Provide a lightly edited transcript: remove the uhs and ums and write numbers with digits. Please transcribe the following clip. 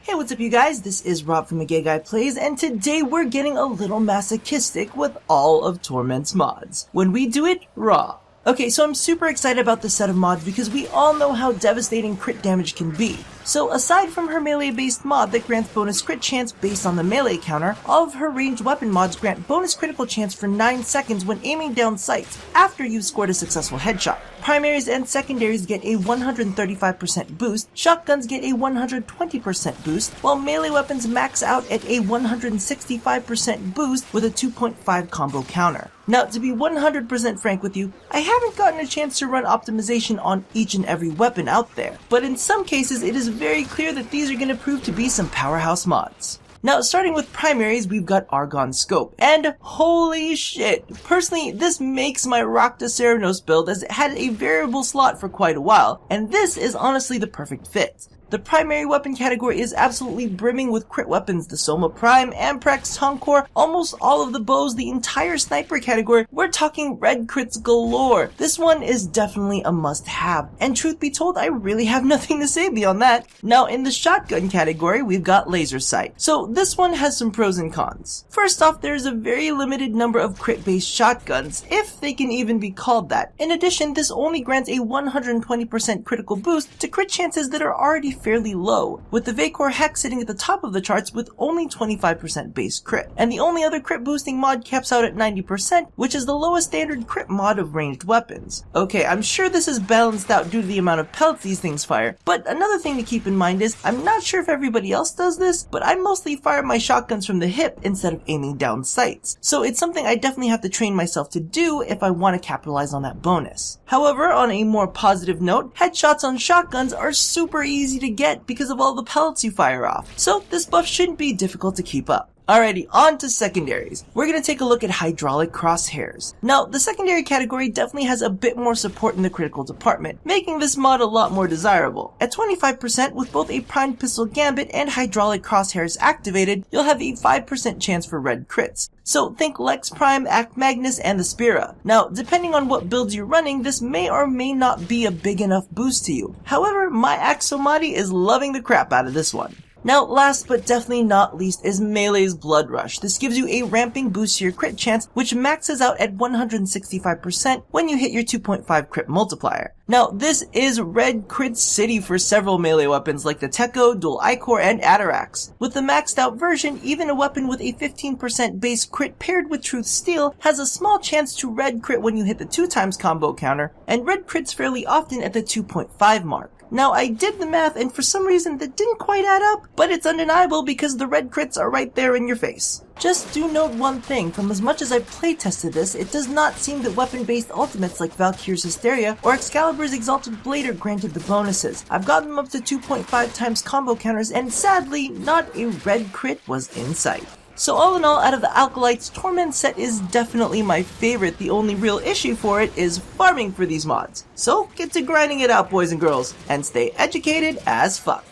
Hey, what's up you guys? This is Rob from The Gay Guy Plays, and today we're getting a little masochistic with all of Torment's mods. When we do it, raw. Okay, so I'm super excited about this set of mods because we all know how devastating crit damage can be. So aside from her melee-based mod that grants bonus crit chance based on the melee counter, all of her ranged weapon mods grant bonus critical chance for 9 seconds when aiming down sights after you've scored a successful headshot. Primaries and secondaries get a 135% boost, shotguns get a 120% boost, while melee weapons max out at a 165% boost with a 2.5 combo counter. Now, to be 100% frank with you, I haven't gotten a chance to run optimization on each and every weapon out there, but in some cases it is very clear that these are going to prove to be some powerhouse mods. Now, starting with primaries, we've got Argon Scope, and holy shit, personally, this makes my Rock to Ceranos build as it had a variable slot for quite a while, and this is honestly the perfect fit. The primary weapon category is absolutely brimming with crit weapons, the Soma Prime, Amprex, Tonkor, almost all of the bows, the entire sniper category. We're talking red crits galore. This one is definitely a must-have, and truth be told, I really have nothing to say beyond that. Now, in the shotgun category, we've got Laser Sight. So this one has some pros and cons. First off, there's a very limited number of crit-based shotguns, if they can even be called that. In addition, this only grants a 120% critical boost to crit chances that are already fairly low, with the Vacor Hex sitting at the top of the charts with only 25% base crit. And the only other crit boosting mod caps out at 90%, which is the lowest standard crit mod of ranged weapons. Okay, I'm sure this is balanced out due to the amount of pellets these things fire, but another thing to keep in mind is, I'm not sure if everybody else does this, but I mostly fire my shotguns from the hip instead of aiming down sights. So it's something I definitely have to train myself to do if I want to capitalize on that bonus. However, on a more positive note, headshots on shotguns are super easy to get because of all the pellets you fire off, so this buff shouldn't be difficult to keep up. Alrighty, on to secondaries. We're going to take a look at hydraulic crosshairs. Now, the secondary category definitely has a bit more support in the critical department, making this mod a lot more desirable. At 25%, with both a primed pistol gambit and hydraulic crosshairs activated, you'll have a 5% chance for red crits. So think Lex Prime, Act Magnus, and the Spira. Now, depending on what builds you're running, this may or may not be a big enough boost to you. However, my Axomati is loving the crap out of this one. Now, last but definitely not least is Melee's Blood Rush. This gives you a ramping boost to your crit chance, which maxes out at 165% when you hit your 2.5 crit multiplier. Now, this is Red Crit City for several melee weapons like the Tekko, Dual Icor, and Atarax. With the maxed out version, even a weapon with a 15% base crit paired with Truth Steel has a small chance to red crit when you hit the 2x combo counter, and red crits fairly often at the 2.5 mark. Now, I did the math, and for some reason that didn't quite add up, but it's undeniable because the red crits are right there in your face. Just do note one thing, from as much as I've playtested this, it does not seem that weapon-based ultimates like Valkyr's Hysteria or Excalibur's Exalted Blade are granted the bonuses. I've gotten them up to 2.5 times combo counters, and sadly, not a red crit was in sight. So all in all, out of the Alkalites, Torment set is definitely my favorite. The only real issue for it is farming for these mods. So get to grinding it out, boys and girls, and stay educated as fuck.